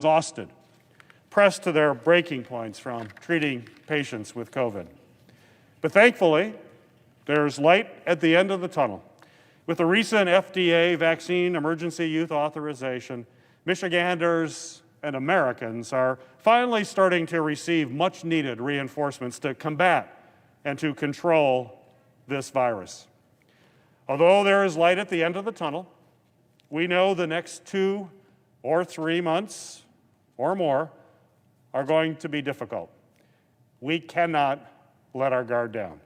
exhausted, pressed to their breaking points from treating patients with COVID. But thankfully, there's light at the end of the tunnel. With the recent FDA vaccine emergency use authorization, Michiganders and Americans are finally starting to receive much-needed reinforcements to combat and to control this virus. Although there is light at the end of the tunnel, we know the next 2 or 3 months or more are going to be difficult. We cannot let our guard down.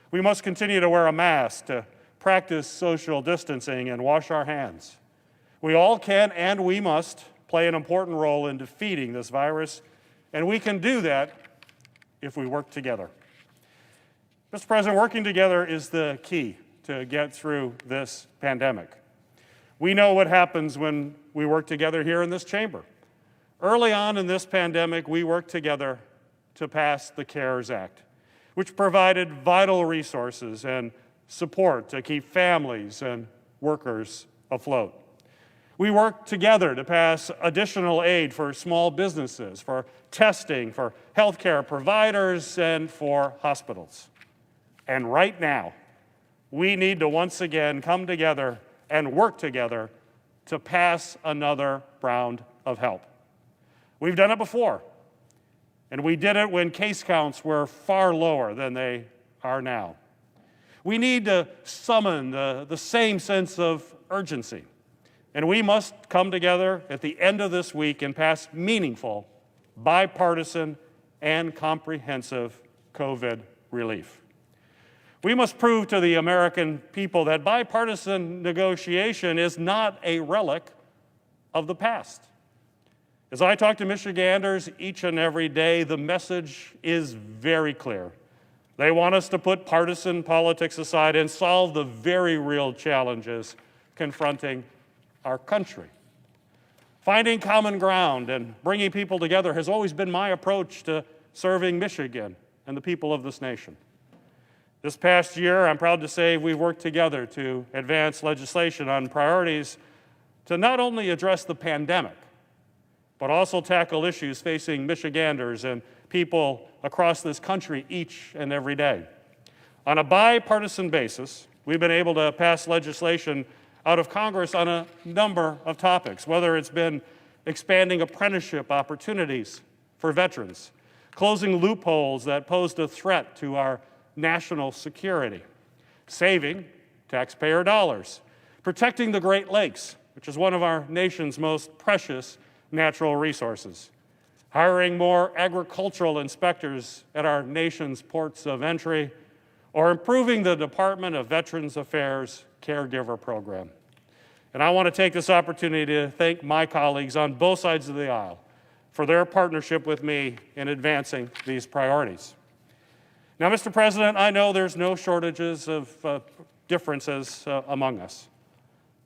We must continue to wear a mask, to practice social distancing, and wash our hands. We all can and we must play an important role in defeating this virus, and we can do that if we work together. Mr. President, working together is the key to get through this pandemic. We know what happens when we work together here in this chamber. Early on in this pandemic, we worked together to pass the CARES Act, which provided vital resources and support to keep families and workers afloat. We worked together to pass additional aid for small businesses, for testing, for healthcare providers, and for hospitals. And right now, we need to once again come together and work together to pass another round of help. We've done it before, and we did it when case counts were far lower than they are now. We need to summon the same sense of urgency, and we must come together at the end of this week and pass meaningful, bipartisan, and comprehensive COVID relief. We must prove to the American people that bipartisan negotiation is not a relic of the past. As I talk to Michiganders each and every day, the message is very clear. They want us to put partisan politics aside and solve the very real challenges confronting our country. Finding common ground and bringing people together has always been my approach to serving Michigan and the people of this nation. This past year, I'm proud to say we've worked together to advance legislation on priorities to not only address the pandemic, but also tackle issues facing Michiganders and people across this country each and every day. On a bipartisan basis, we've been able to pass legislation out of Congress on a number of topics, whether it's been expanding apprenticeship opportunities for veterans, closing loopholes that posed a threat to our national security, saving taxpayer dollars, protecting the Great Lakes, which is one of our nation's most precious natural resources, hiring more agricultural inspectors at our nation's ports of entry, or improving the Department of Veterans Affairs caregiver program. And I want to take this opportunity to thank my colleagues on both sides of the aisle for their partnership with me in advancing these priorities. Now, Mr. President, I know there's no shortages of differences among us,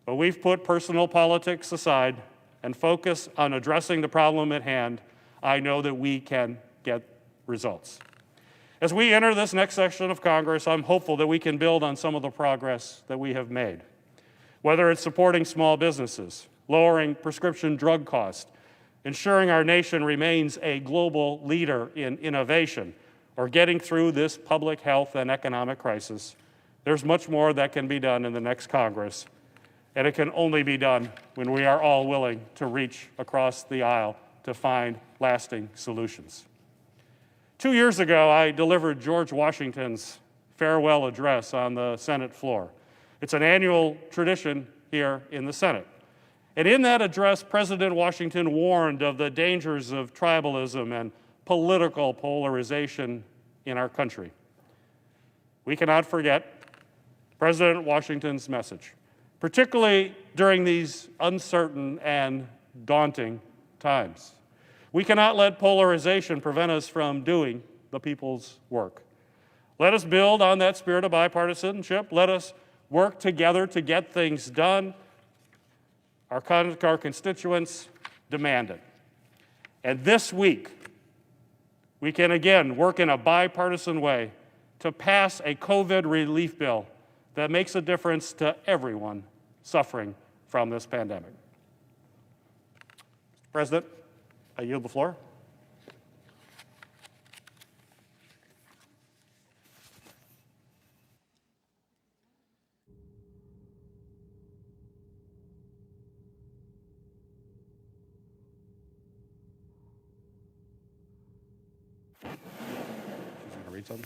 but we've put personal politics aside and focus on addressing the problem at hand. I know that we can get results. As we enter this next session of Congress, I'm hopeful that we can build on some of the progress that we have made. Whether it's supporting small businesses, lowering prescription drug costs, ensuring our nation remains a global leader in innovation, or getting through this public health and economic crisis, there's much more that can be done in the next Congress. And it can only be done when we are all willing to reach across the aisle to find lasting solutions. 2 years ago, I delivered George Washington's farewell address on the Senate floor. It's an annual tradition here in the Senate. And in that address, President Washington warned of the dangers of tribalism and political polarization in our country. We cannot forget President Washington's message, particularly during these uncertain and daunting times. We cannot let polarization prevent us from doing the people's work. Let us build on that spirit of bipartisanship. Let us work together to get things done. Our constituents demand it. And this week, we can again work in a bipartisan way to pass a COVID relief bill that makes a difference to everyone suffering from this pandemic. President, I yield the floor. She's going to read something.